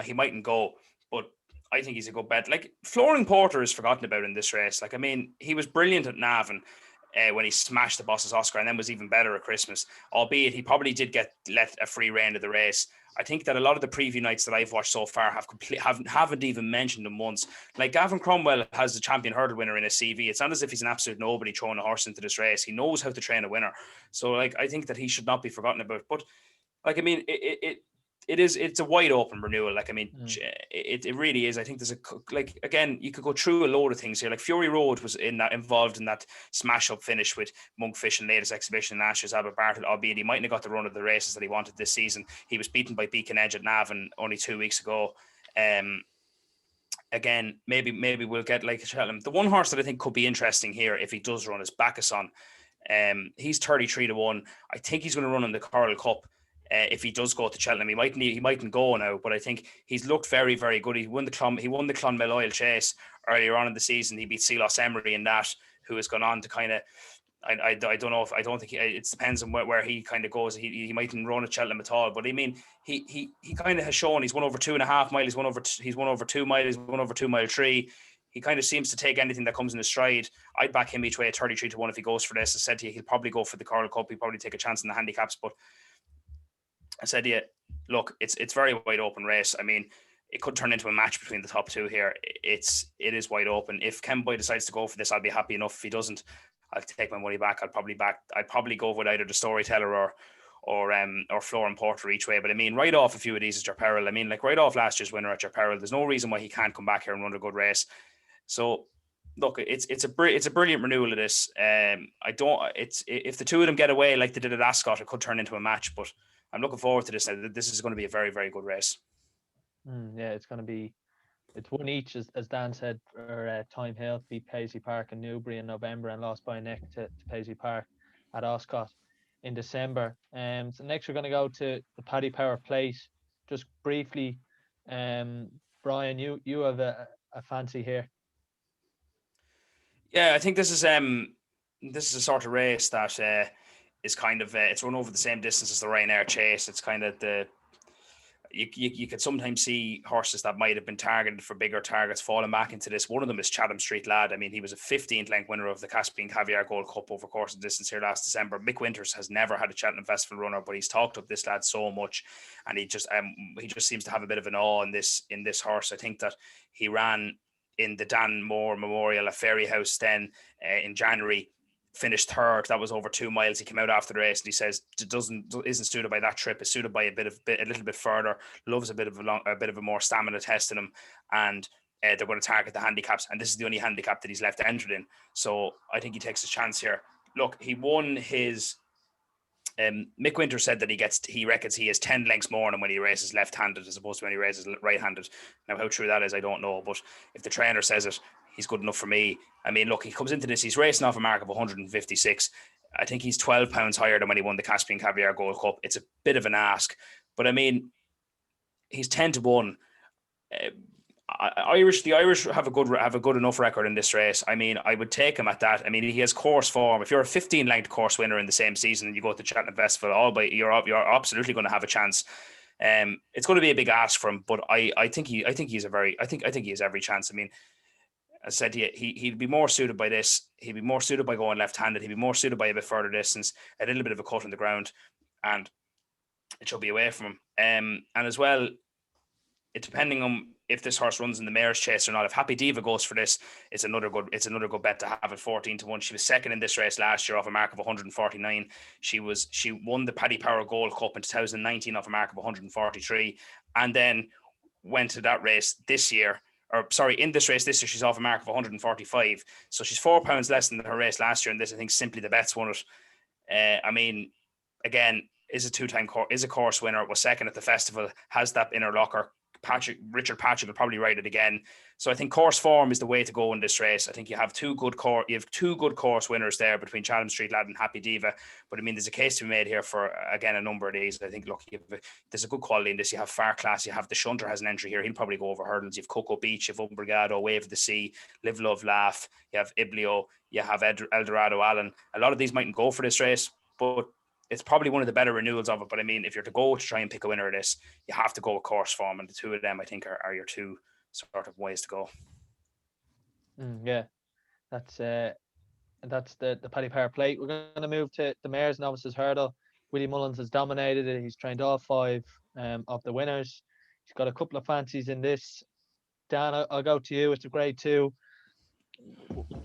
he mightn't go, but I think he's a good bet. Like, Flooring Porter is forgotten about in this race. Like, I mean, he was brilliant at Navan. when he smashed the Boss's Oscar, and then was even better at Christmas, albeit he probably did get let a free rein of the race. I think that a lot of the preview nights that I've watched so far haven't even mentioned him once. Like Gavin Cromwell has the champion hurdle winner in his CV. It's not as if he's an absolute nobody throwing a horse into this race. He knows how to train a winner. So like I think that he should not be forgotten about. But like I mean, it's a wide open renewal. Like I mean, it really is. I think there's again, you could go through a load of things here. Like Fury Road was involved in that smash up finish with Monkfish and latest exhibition in Ashes, Albert Bartlett, albeit he mightn't have got the run of the races that he wanted this season. He was beaten by Beacon Edge at Navan only 2 weeks ago. Again, maybe we'll get like Cheltenham. The one horse that I think could be interesting here if he does run is Bacchusson. He's 33-1. I think he's going to run in the Coral Cup. If he does go to Cheltenham, he mightn't go now, but I think he's looked very, very good. He won the Clonmel Oil Chase earlier on in the season. He beat Silas Emery in that, who has gone on to kind of, I don't think it depends on where he kind of goes. He mightn't run at Cheltenham at all, but I mean he kind of has shown he's won over 2.5 miles. He's won over 2 miles. He's won over 2 mile 3. He kind of seems to take anything that comes in his stride. I'd back him each way at 33-1 if he goes for this. I said to you, he'll probably go for the Coral Cup. He'll probably take a chance in the handicaps, but I said to you, look, it's very wide open race. I mean, it could turn into a match between the top two here. It is wide open. If Ken Boy decides to go for this, I'll be happy enough. If he doesn't, I'll take my money back. I'd probably go with either the Storyteller or Florent Porter each way. But I mean, right off a few of these is your peril. I mean, like right off last year's winner at your peril. There's no reason why he can't come back here and run a good race. So look, it's a brilliant renewal of this. If the two of them get away like they did at Ascot, it could turn into a match. But I'm looking forward to this. This is going to be a very, very good race.
Yeah, it's one each, as Dan said, for Time Hill beat Paisley Park and Newbury in November and lost by a neck to Paisley Park at Ascot in December. So next we're going to go to the Paddy Power Plate. Just briefly, Brian, you have a fancy here.
Yeah, I think this is a sort of race that is kind of it's run over the same distance as the Ryanair Chase. It's kind of you could sometimes see horses that might have been targeted for bigger targets falling back into this. One of them is Chatham Street Lad. I mean, he was a 15th length winner of the Caspian Caviar Gold Cup over course and distance here last December. Mick Winters has never had a Cheltenham Festival runner, but he's talked up this lad so much, and he just seems to have a bit of an awe in this horse. I think that he ran in the Dan Moore Memorial at Fairyhouse then in January. Finished third. That was over 2 miles. He came out after the race and he says isn't suited by that trip. Is suited by a little bit further. Loves a bit of a more stamina test in him, and they're going to target the handicaps. And this is the only handicap that he's left entered in. So I think he takes his chance here. Look, he won his. Mick Winter said that he reckons he has 10 lengths more than when he races left-handed as opposed to when he races right-handed. Now, how true that is, I don't know. But if the trainer says it, he's good enough for me. I mean, look, he comes into this, he's racing off a mark of 156. I think he's 12 pounds higher than when he won the Caspian Caviar Gold Cup. It's a bit of an ask. But I mean, he's 10-1. The Irish have a good enough record in this race. I mean, I would take him at that. I mean, he has course form. If you're a 15 length course winner in the same season and you go to Cheltenham Festival, you're absolutely going to have a chance. It's going to be a big ask for him, but I think he has every chance. I mean, as I said to you, he'd be more suited by this. He'd be more suited by going left-handed. He'd be more suited by a bit further distance, a little bit of a cut on the ground, and it should be away from him. And as well, it depending on if this horse runs in the mare's chase or not. If Happy Diva goes for this, it's another good bet to have at 14-1. She was second in this race last year off a mark of 149. She won the Paddy Power Gold Cup in 2019 off a mark of 143, and then went to that race this year. In this race this year, she's off a mark of 145. So she's 4 pounds less than her race last year, and this I think Simply the Bet's won it. I mean, again, is a course winner. Was second at the festival. Has that inner locker. Richard Patrick will probably ride it again. So I think course form is the way to go in this race. I think you have two good course winners there between Chatham Street Lad and Happy Diva. But I mean, there's a case to be made here for again a number of these. I think look, there's a good quality in this. You have Far Class. You have the Shunter has an entry here. He'll probably go over hurdles. You have Cocoa Beach. You have Umbrigado, Wave of the Sea, Live Love Laugh. You have Iblio. You have Eldorado Allen. A lot of these mightn't go for this race, but it's probably one of the better renewals of it. But I mean, if you're to go to try and pick a winner of this, you have to go with course form. And the two of them, I think, are your two sort of ways to go.
Yeah, that's and that's the Paddy Power Plate. We're going to move to the Mayor's Novices Hurdle. Willie Mullins has dominated it. He's trained all 5 of the winners. He's got a couple of fancies in this. Dan, I'll go to you. It's a grade 2.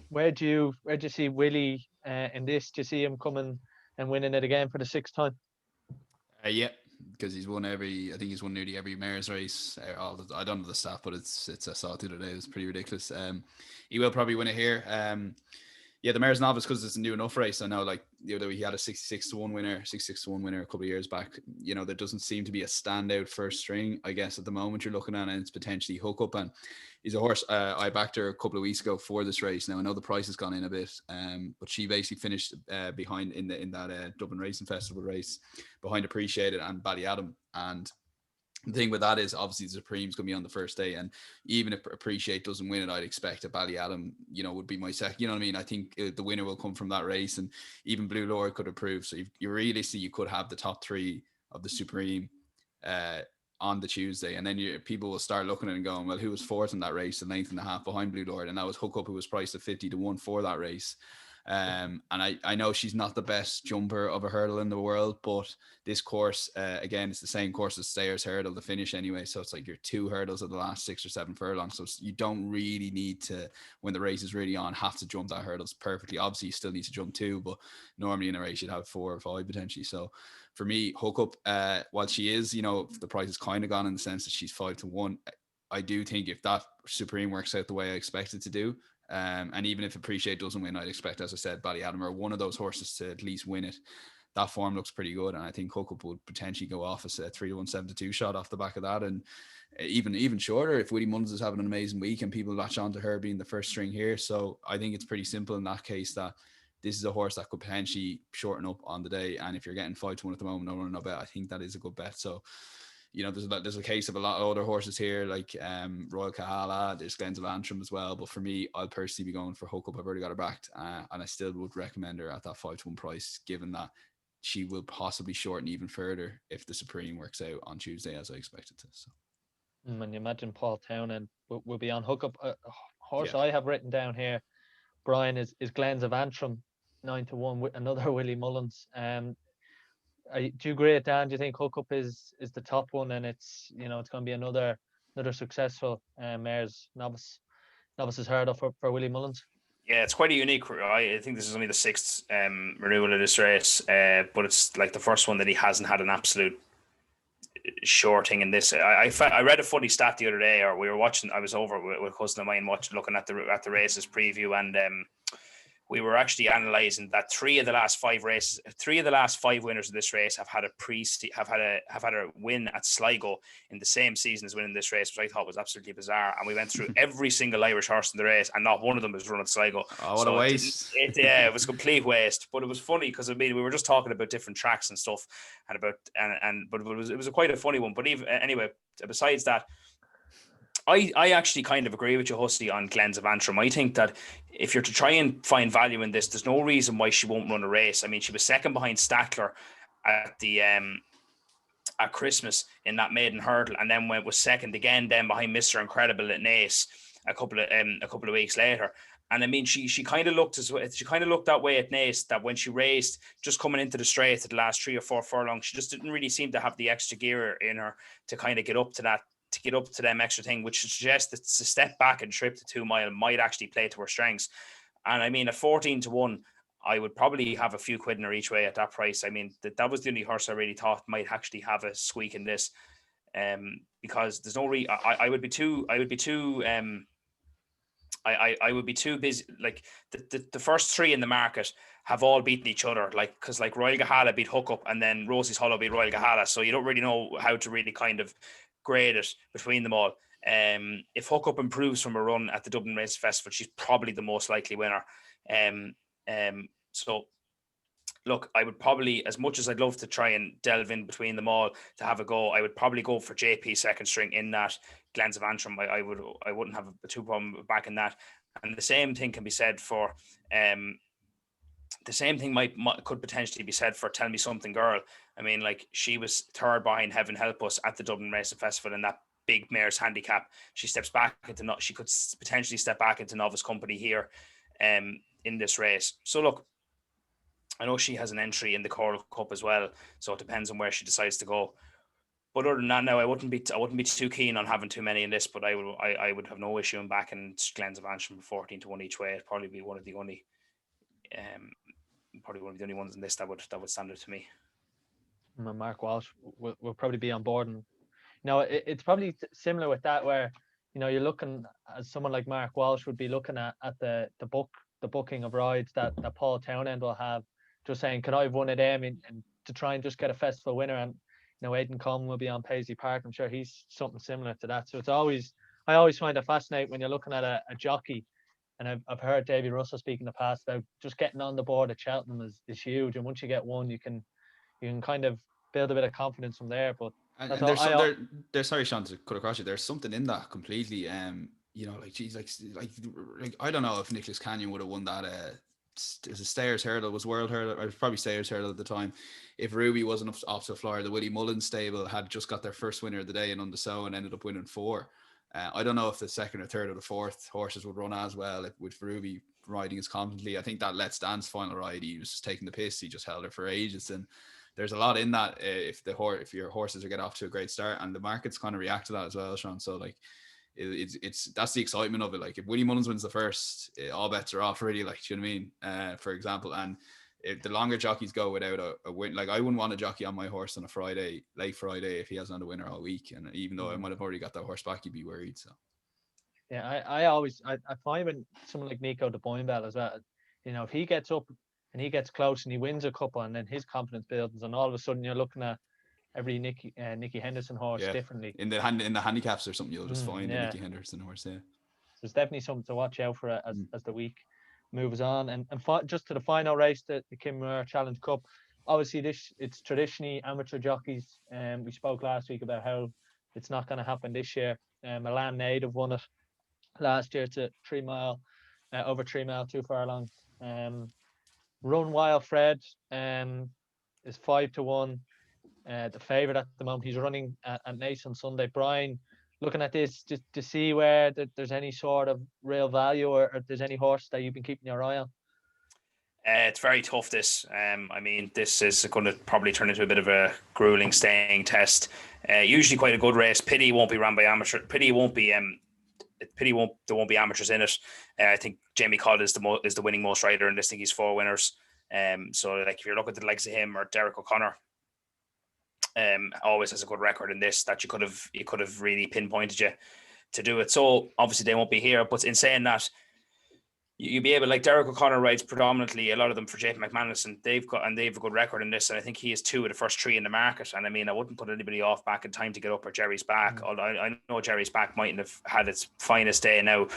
Where do you see Willie in this? Do you see him coming and winning it again for the 6th time?
Yeah, because he's won I think he's won nearly every mayor's race. I don't know the stat, but it's I saw it the other day. It was pretty ridiculous. He will probably win it here. Yeah, the Mayor's Novice, because it's a new enough race. I know, like, the other way he had a 66-1 winner a couple of years back. You know, there doesn't seem to be a standout first string, I guess, at the moment you're looking at, and it's potentially Hook Up. And he's a horse. I backed her a couple of weeks ago for this race. Now I know the price has gone in a bit, but she basically finished behind in that Dublin Racing Festival race behind Appreciated and Ballyadam. And the thing with that is, obviously, the Supreme's going to be on the first day, and even if Appreciate doesn't win it, I'd expect that Ballyadam, would be my second. You know what I mean? I think the winner will come from that race, and even Blue Lord could improve. So you really see you could have the top 3 of the Supreme on the Tuesday, and then people will start looking at it and going, well, who was 4th in that race, a length and a half behind Blue Lord, and that was Hook Up, who was priced at 50-1 for that race. And I know she's not the best jumper of a hurdle in the world, but this course, again, it's the same course as Stayers Hurdle to finish anyway. So it's like your 2 hurdles of the last 6 or 7 furlongs. So you don't really need to, when the race is really on, have to jump that hurdles perfectly. Obviously, you still need to jump 2, but normally in a race you'd have 4 or 5 potentially. So for me, Hook Up, while she is, the price is kind of gone in the sense that she's 5-1. I do think if that Supreme works out the way I expect it to do, and even if Appreciate doesn't win, I'd expect, as I said, Ballyadam or one of those horses to at least win it. That form looks pretty good, and I think Hook Up would potentially go off as a 3-1, 7-2 shot off the back of that, and even shorter if Willie Mullins is having an amazing week and people latch on to her being the first string here. So I think it's pretty simple in that case that this is a horse that could potentially shorten up on the day, and if you're getting 5-1 at the moment, no bet, I think that is a good bet. So there's a case of a lot of other horses here, like Royal Cahill, there's Glens of Antrim as well. But for me, I'll personally be going for Hook Up. I've already got her backed, and I still would recommend her at that 5-1 price, given that she will possibly shorten even further if the Supreme works out on Tuesday, as I expected to. So.
And you imagine Paul Townend will be on Hook Up. A horse I have written down here, Brian, is Glens of Antrim, 9-1 with another Willie Mullins. Do you agree, Dan? Do you think Hook Up is the top one, and it's it's going to be another successful Mayor's Novices Hurdle for Willie Mullins?
Yeah, it's quite a unique. I think this is only the 6th renewal of this race, but it's like the first one that he hasn't had an absolute sure thing in this. I read a funny stat the other day, or we were watching. I was over with a cousin of mine looking at the races preview, and we were actually analysing that 3 of the last 5 winners of this race have had a win at Sligo in the same season as winning this race, which I thought was absolutely bizarre. And we went through every single Irish horse in the race, and not one of them was running Sligo.
Oh, what a waste!
It was a complete waste. But it was funny because we were just talking about different tracks and stuff, but it was quite a funny one. But anyway, besides that, I actually kind of agree with you, Hussey, on Glens of Antrim. I think that if you're to try and find value in this, there's no reason why she won't run a race. I mean, she was second behind Stackler at the at Christmas in that maiden hurdle, and then was second again then behind Mr. Incredible at Naas a couple of weeks later. And I mean, she kind of looked that way at Naas, that when she raced just coming into the straight at the last 3 or 4 furlongs, she just didn't really seem to have the extra gear in her to kind of get up to that. To get up to them extra thing, which suggests that to step back and trip to 2 mile might actually play to her strengths. And I mean, at 14-1, I would probably have a few quid in her each way at that price. I mean, that was the only horse I really thought might actually have a squeak in this, because there's no I would be too busy. Like the first 3 in the market have all beaten each other, like because like Royal Gahala beat Hook Up, and then Rosie's Hollow beat Royal Gahala, so you don't really know how to really kind of grade it between them all. If Hook Up improves from a run at the Dublin Race Festival, she's probably the most likely winner. So look, I would probably, as much as I'd love to try and delve in between them all to have a go, I would probably go for JP second string in that Glens of Antrim. I wouldn't have a 2 problem back in that. And the same thing can be said for the same thing could potentially be said for Tell Me Something Girl. I mean, like, she was 3rd behind Heaven Help Us at the Dublin Racing Festival in that big Mayor's Handicap. She could potentially step back into novice company here. in this race. So look, I know she has an entry in the Coral Cup as well, so it depends on where she decides to go. But other than that, now I wouldn't be too keen on having too many in this. But I would have no issue in backing Glens of Antrim 14-1 each way. It'd probably be one of the only ones in this that would stand out to me.
Mark Walsh will probably be on board, and it's probably similar with that, where you're looking as someone like Mark Walsh would be looking at the booking of rides that Paul Townend will have, just saying, could I have one of them and to try and just get a festival winner. And Aidan Coleman will be on Paisley Park. I'm sure he's something similar to that. So I always find it fascinating when you're looking at a jockey. And I've heard Davy Russell speak in the past about just getting on the board at Cheltenham is huge. And once you get one, you can kind of build a bit of confidence from there. But
there's sorry, Sean, to cut across you. There's something in that completely. Like I don't know if Nicholas Canyon would have won that. As a Stayers Hurdle, was World Hurdle, or probably Stayers Hurdle at the time. If Ruby wasn't off to Florida, the Willie Mullins stable had just got their first winner of the day in Undersow and ended up winning 4. I don't know if the second or third or the fourth horses would run as well with Ruby riding as confidently. I think that Let's Dance final ride, he was just taking the piss. He just held her for ages, and there's a lot in that. If your horses are getting off to a great start, and the market's kind of react to that as well, Sean. So like, it's that's the excitement of it. Like if Willie Mullins wins the first, all bets are off really. Like, do you know what I mean? For example, and if the longer jockeys go without a win, like I wouldn't want a jockey on my horse on a late Friday, if he hasn't had a winner all week. And even though I might have already got that horse back, he'd be worried. So
yeah, I find when someone like Nico de Boinbell as well, if he gets up and he gets close and he wins a couple, and then his confidence builds, and all of a sudden you're looking at every Nicky Henderson horse differently
in the handicaps or something. You'll just find a Nicky Henderson horse. Yeah,
there's definitely something to watch out for as the week moves on. And just to the final race, the Kim Muir Challenge Cup. Obviously, it's traditionally amateur jockeys. We spoke last week about how it's not going to happen this year. Milan native won it last year. It's a 3 mile, over 3 mile, 2 furlongs. Run Wild Fred is 5-1. The favourite at the moment. He's running at Nace on Sunday. Brian, looking at this just to see where there's any sort of real value, or there's any horse that you've been keeping your eye on.
It's very tough, this. I mean, this is going to probably turn into a bit of a grueling staying test. Usually quite a good race. Pity won't be run by amateur. There won't be amateurs in it. I think Jamie Codd is the winning most rider in this. I think he's 4 winners. So like if you're looking at the likes of him or Derek O'Connor, always has a good record in this that you could have really pinpointed you to do it. So obviously they won't be here, but in saying that, you'll be able, like Derek O'Connor rides predominantly a lot of them for JP McManus, and they've a good record in this, and I think he is 2 of the first 3 in the market. And I mean, I wouldn't put anybody off back in time to get up, or Jerry's back. Although I know Jerry's back mightn't have had its finest day now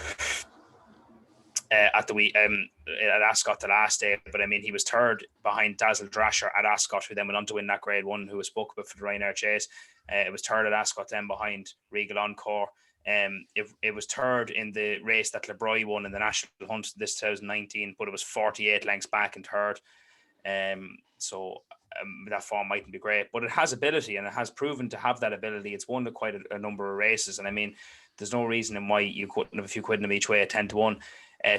at the week at Ascot the last day, but I mean, he was 3rd behind Dazzle Drasher at Ascot, who then went on to win that Grade 1, who was spoke about for the Ryanair chase. It was 3rd at Ascot, then behind Regal Encore. It was 3rd in the race that LeBroy won in the National Hunt this 2019, but it was 48 lengths back in 3rd. So that form mightn't be great, but it has ability, and it has proven to have that ability. It's won quite a number of races, and I mean, there's no reason in why you couldn't have a few quid in them each way at 10-1.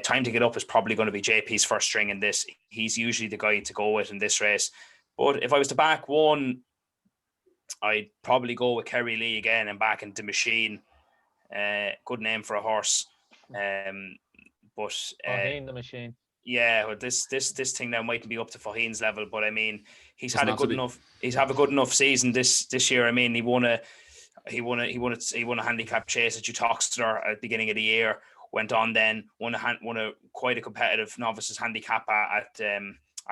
Time to Get Up is probably going to be JP's first string in this. He's usually the guy to go with in this race. But if I was to back one, I'd probably go with Kerry Lee again and back into Machine. Good name for a horse. But
Faheen the Machine.
Yeah, well, this thing now mightn't be up to Faheen's level, but I mean, he's had a good enough season this year. I mean, he won a handicap chase at Uttoxeter at the beginning of the year. Went on then won a quite a competitive novices handicap at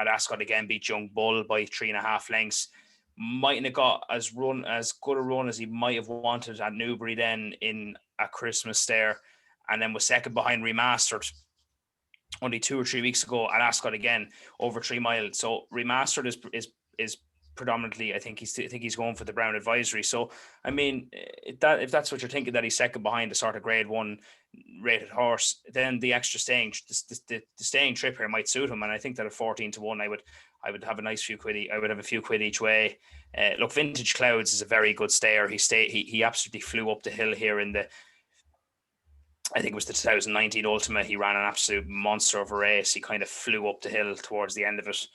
Ascot again. Beat Young Bull by 3.5 lengths. Mightn't have got as good a run as he might have wanted at Newbury then at Christmas there, and then was second behind Remastered only 2 or 3 weeks ago at Ascot again over 3 miles. So Remastered is predominantly, I think he's going for the Brown Advisory. So I mean, if that's what you're thinking, that he's second behind a sort of Grade 1 rated horse, then the extra staying trip here might suit him. And I think that at 14-1, I would have a nice few quid. I would have a few quid each way. Look, Vintage Clouds is a very good stayer. He absolutely flew up the hill here in the I think it was the 2019 Ultimate. He ran an absolute monster of a race. He kind of flew up the hill towards the end of it.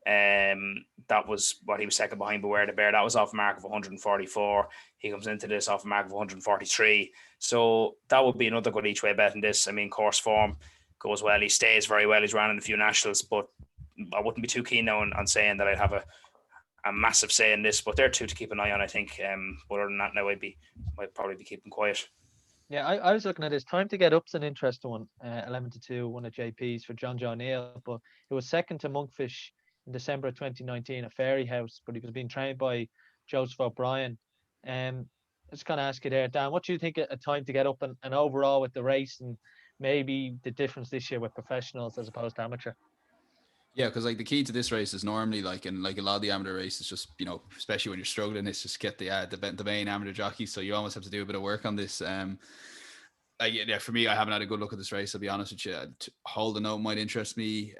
That was what he was second behind Beware the Bear. That was off a mark of 144. He comes into this off a mark of 143. So that would be another good each way bet in this. I mean, course form goes well. He stays very well. He's running a few nationals, but I wouldn't be too keen now on saying that I'd have a massive say in this. But they're two to keep an eye on, I think. But other than that, now I'd probably be keeping quiet.
Yeah, I was looking at this. Time to Get Up's an interesting one. 11-2, one of JP's for John Neal, but it was second to Monkfish in December of 2019 at Fairy House, but he was being trained by Joseph O'Brien. I just kind of ask you there, Dan, what do you think a Time to Get Up and overall with the race and maybe the difference this year with professionals as opposed to amateur?
Yeah, because like the key to this race is normally like in like a lot of the amateur races, just especially when you're struggling, it's just get the main amateur jockey. So you almost have to do a bit of work on this. Yeah, for me, I haven't had a good look at this race. I'll be honest with you. Hold a Note might interest me.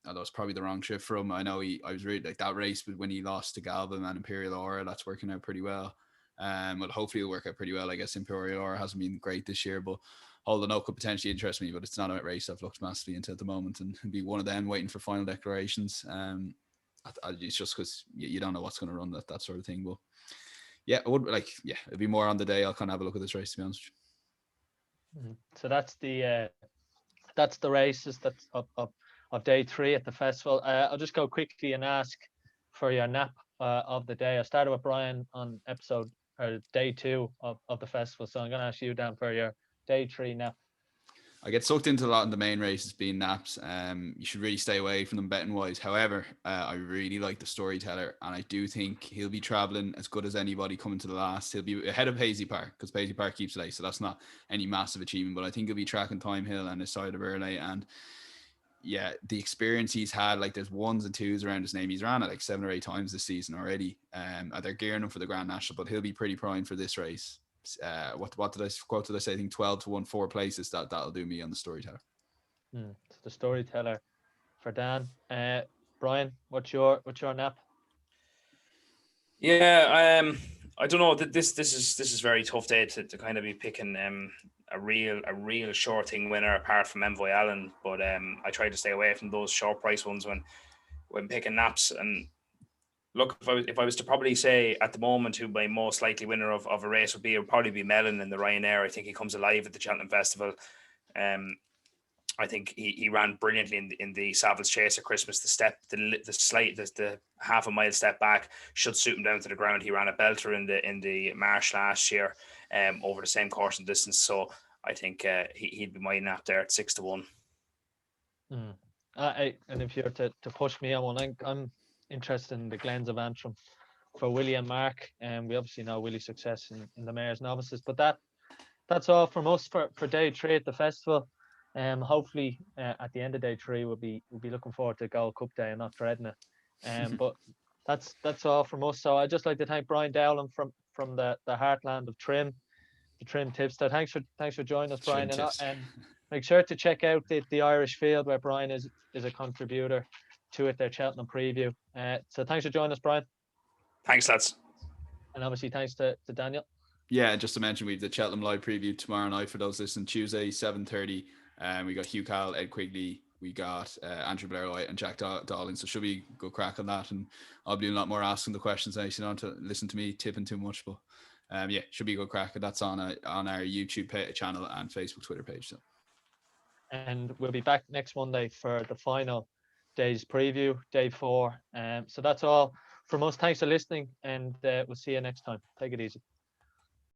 Although it's probably the wrong trip for him. I know I was really like that race, but when he lost to Galvin and Imperial Aura, that's working out pretty well. Well, hopefully it'll work out pretty well. I guess Imperial Aura hasn't been great this year, but Hold the Note could potentially interest me, but it's not a race I've looked massively into at the moment, and be one of them waiting for final declarations. It's just because you don't know what's going to run that sort of thing. But yeah, it'd be more on the day. I'll kind of have a look at this race, to be honest.
So that's the races that's of day 3 at the festival. I'll just go quickly and ask for your nap of the day. I started with Brian on day 2 of the festival, so I'm going to ask you, Dan, for your day 3 nap.
I get sucked into a lot in the main races being naps. You should really stay away from them betting wise. However, I really like the Storyteller, and I do think he'll be traveling as good as anybody coming to the last. He'll be ahead of Paisley Park because Paisley Park keeps late, so that's not any massive achievement. But I think he'll be tracking Time Hill and his side of early. And yeah, the experience he's had, like there's 1s and 2s around his name. He's ran it like 7 or 8 times this season already. They're gearing him for the Grand National, but he'll be pretty primed for this race. What did I say? I think 12-1, 4 places. That'll do me on the Storyteller.
So the Storyteller for Dan. Brian, what's your nap?
Yeah, I don't know. This is very tough day to kind of be picking a real short thing winner apart from Envoy Allen, but I try to stay away from those short price ones when picking naps. And look, if I was to probably say at the moment who my most likely winner of a race would probably be Mellon in the Ryanair. I think he comes alive at the Cheltenham Festival. I think he ran brilliantly in the Savills Chase at Christmas. The half a mile step back should suit him down to the ground. He ran a belter in the Marsh last year over the same course and distance. So I think he'd be my nap there at 6-1.
And if you're to push me on one, I'm interested in the Glens of Antrim for Willie and Mark. And we obviously know Willie's success in the Mayor's Novices. But that's all from us for day 3 at the festival. Hopefully at the end of day 3 we'll be looking forward to Gold Cup Day and not dreading it. But that's all from us. So I'd just like to thank Brian Dowling from the heartland of Trim, the Trim Tipster. Thanks for joining us, Brian, and make sure to check out the Irish Field where Brian is a contributor to it, their Cheltenham preview. So thanks for joining us, Brian.
Thanks, lads.
And obviously thanks to Daniel.
Yeah, just to mention, we have the Cheltenham live preview tomorrow night for those listening, Tuesday 7:30. We got Hugh, Cahill, Ed Quigley, we got Andrew Blair and Jack Dawling. So should be good crack on that, and I'll be doing a lot more asking the questions. I don't to listen to me tipping too much, but yeah, should be a good crack. And that's on our YouTube channel and Facebook, Twitter page. So.
And we'll be back next Monday for the final day's preview, day 4. So that's all from us. Thanks for listening, and we'll see you next time. Take it easy.